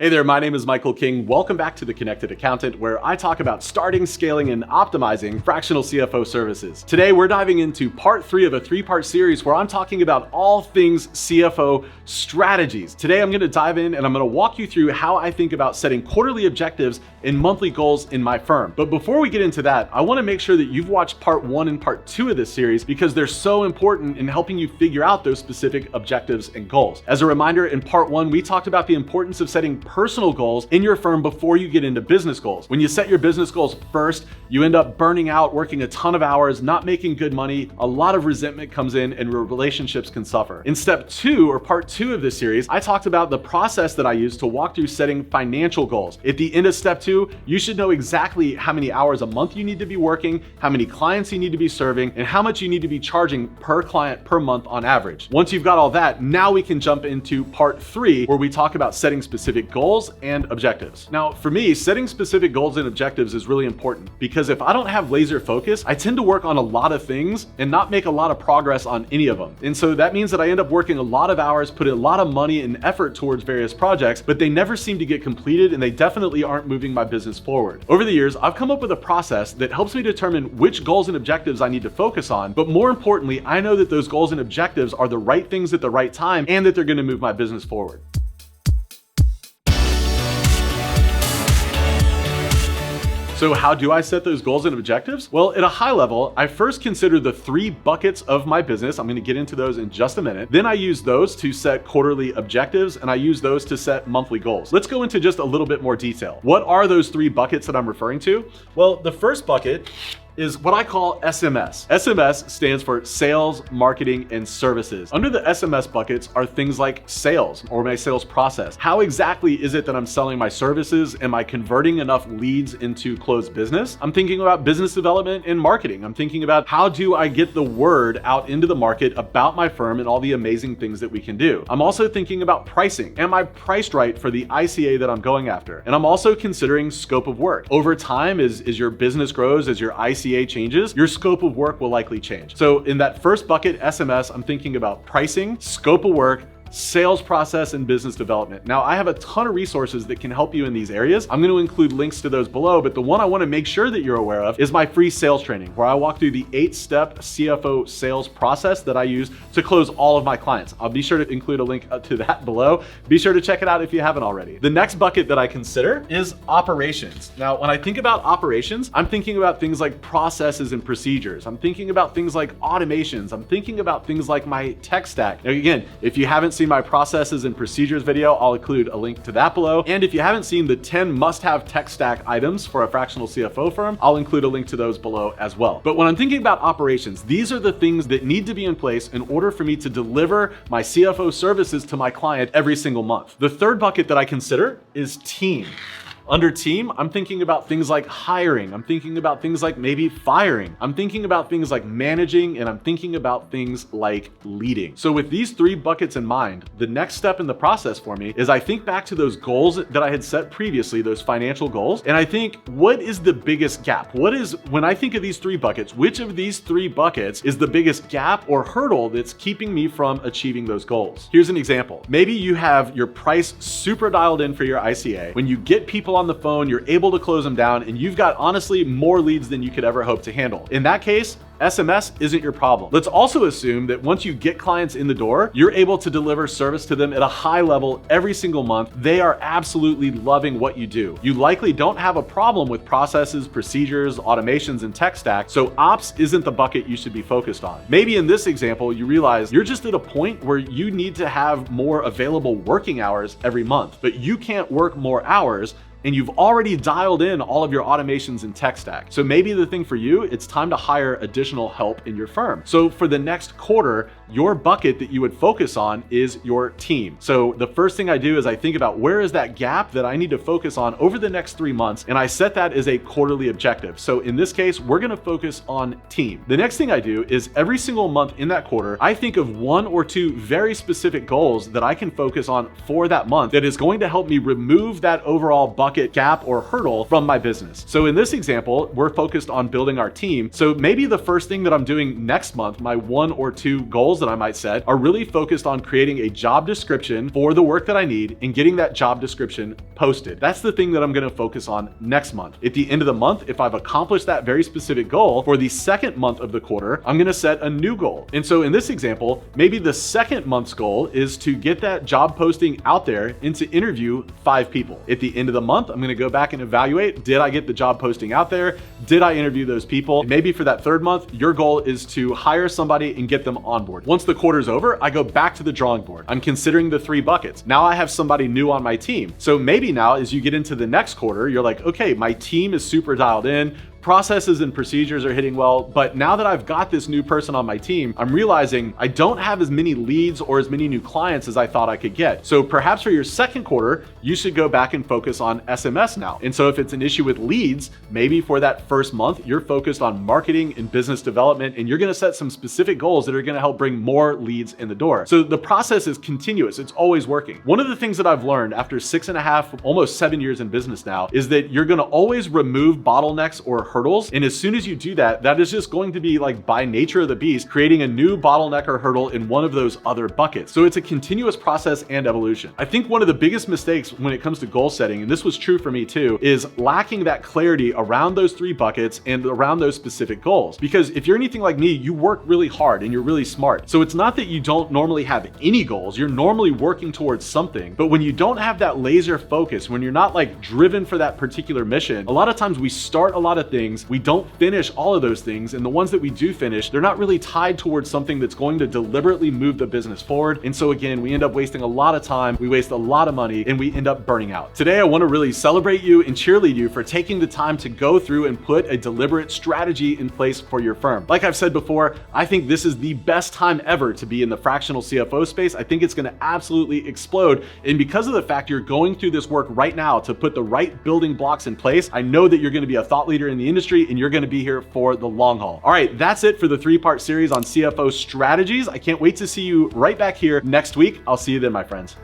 Hey there, my name is Michael King. Welcome back to The Connected Accountant, where I talk about starting, scaling, and optimizing fractional CFO services. Today, we're diving into part 3 of a 3-part series where I'm talking about all things CFO strategies. Today, I'm going to dive in and I'm going to walk you through how I think about setting quarterly objectives and monthly goals in my firm. But before we get into that, I want to make sure that you've watched part 1 and part 2 of this series because they're so important in helping you figure out those specific objectives and goals. As a reminder, in part 1, we talked about the importance of setting personal goals in your firm before you get into business goals. When you set your business goals first, you end up burning out, working a ton of hours, not making good money, a lot of resentment comes in, and your relationships can suffer. In step 2, or part 2 of this series, I talked about the process that I use to walk through setting financial goals. At the end of step 2, you should know exactly how many hours a month you need to be working, how many clients you need to be serving, and how much you need to be charging per client per month on average. Once you've got all that, now we can jump into part 3, where we talk about setting specific goals and objectives. Now, for me, setting specific goals and objectives is really important because if I don't have laser focus, I tend to work on a lot of things and not make a lot of progress on any of them. And so that means that I end up working a lot of hours, putting a lot of money and effort towards various projects, but they never seem to get completed and they definitely aren't moving my business forward. Over the years, I've come up with a process that helps me determine which goals and objectives I need to focus on, but more importantly, I know that those goals and objectives are the right things at the right time and that they're going to move my business forward. So how do I set those goals and objectives? Well, at a high level, I first consider the 3 buckets of my business. I'm going to get into those in just a minute. Then I use those to set quarterly objectives and I use those to set monthly goals. Let's go into just a little bit more detail. What are those 3 buckets that I'm referring to? Well, the first bucket is what I call SMS. SMS stands for sales, marketing, and services. Under the SMS buckets are things like sales or my sales process. How exactly is it that I'm selling my services? Am I converting enough leads into closed business? I'm thinking about business development and marketing. I'm thinking about how do I get the word out into the market about my firm and all the amazing things that we can do. I'm also thinking about pricing. Am I priced right for the ICA that I'm going after? And I'm also considering scope of work. Over time, as your business grows, as your ICA changes, your scope of work will likely change. So in that first bucket, SMS, I'm thinking about pricing, scope of work, sales process, and business development. Now, I have a ton of resources that can help you in these areas. I'm going to include links to those below, but the one I want to make sure that you're aware of is my free sales training, where I walk through the 8-step CFO sales process that I use to close all of my clients. I'll be sure to include a link to that below. Be sure to check it out if you haven't already. The next bucket that I consider is operations. Now, when I think about operations, I'm thinking about things like processes and procedures. I'm thinking about things like automations. I'm thinking about things like my tech stack. Now, again, if you haven't seen my processes and procedures video, I'll include a link to that below. And if you haven't seen the 10 must-have tech stack items for a fractional CFO firm, I'll include a link to those below as well. But when I'm thinking about operations, these are the things that need to be in place in order for me to deliver my CFO services to my client every single month. The third bucket that I consider is team. Under team, I'm thinking about things like hiring. I'm thinking about things like maybe firing. I'm thinking about things like managing, and I'm thinking about things like leading. So with these 3 buckets in mind, the next step in the process for me is I think back to those goals that I had set previously, those financial goals, and I think, what is the biggest gap? When I think of these 3 buckets, which of these 3 buckets is the biggest gap or hurdle that's keeping me from achieving those goals? Here's an example. Maybe you have your price super dialed in for your ICA. When you get people on the phone, you're able to close them down, and you've got honestly more leads than you could ever hope to handle. In that case, SMS isn't your problem. Let's also assume that once you get clients in the door, you're able to deliver service to them at a high level every single month. They are absolutely loving what you do. You likely don't have a problem with processes, procedures, automations, and tech stack, so ops isn't the bucket you should be focused on. Maybe in this example, you realize you're just at a point where you need to have more available working hours every month, but you can't work more hours and you've already dialed in all of your automations and tech stack. So maybe the thing for you, it's time to hire additional help in your firm. So for the next quarter, your bucket that you would focus on is your team. So the first thing I do is I think about where is that gap that I need to focus on over the next 3 months, and I set that as a quarterly objective. So in this case, we're gonna focus on team. The next thing I do is every single month in that quarter, I think of 1 or 2 very specific goals that I can focus on for that month that is going to help me remove that overall bucket gap or hurdle from my business. So in this example, we're focused on building our team. So maybe the first thing that I'm doing next month, my 1 or 2 goals goals that I might set are really focused on creating a job description for the work that I need and getting that job description posted. That's the thing that I'm gonna focus on next month. At the end of the month, if I've accomplished that very specific goal, for the second month of the quarter, I'm gonna set a new goal. And so in this example, maybe the second month's goal is to get that job posting out there and to interview 5 people. At the end of the month, I'm gonna go back and evaluate, did I get the job posting out there? Did I interview those people? And maybe for that third month, your goal is to hire somebody and get them on board. Once the quarter's over, I go back to the drawing board. I'm considering the 3 buckets. Now I have somebody new on my team. So maybe now as you get into the next quarter, you're like, okay, my team is super dialed in. Processes and procedures are hitting well, but now that I've got this new person on my team, I'm realizing I don't have as many leads or as many new clients as I thought I could get. So perhaps for your second quarter, you should go back and focus on SMS now. And so if it's an issue with leads, maybe for that first month, you're focused on marketing and business development, and you're gonna set some specific goals that are gonna help bring more leads in the door. So the process is continuous, it's always working. One of the things that I've learned after 6.5, almost 7 years in business now, is that you're gonna always remove bottlenecks or hurdles. And as soon as you do that, that is just going to be, like, by nature of the beast, creating a new bottleneck or hurdle in one of those other buckets. So it's a continuous process and evolution. I think one of the biggest mistakes when it comes to goal setting, and this was true for me too, is lacking that clarity around those 3 buckets and around those specific goals. Because if you're anything like me, you work really hard and you're really smart. So it's not that you don't normally have any goals, you're normally working towards something. But when you don't have that laser focus, when you're not like driven for that particular mission, a lot of times we start a lot of things, we don't finish all of those things, and the ones that we do finish, they're not really tied towards something that's going to deliberately move the business forward. And so again, we end up wasting a lot of time, we waste a lot of money, and we end up burning out. Today, I want to really celebrate you and cheerlead you for taking the time to go through and put a deliberate strategy in place for your firm. Like I've said before, I think this is the best time ever to be in the fractional CFO space. I think it's going to absolutely explode. And because of the fact you're going through this work right now to put the right building blocks in place, I know that you're going to be a thought leader in the industry and you're going to be here for the long haul. All right, that's it for the 3-part series on CFO strategies. I can't wait to see you right back here next week. I'll see you then, my friends.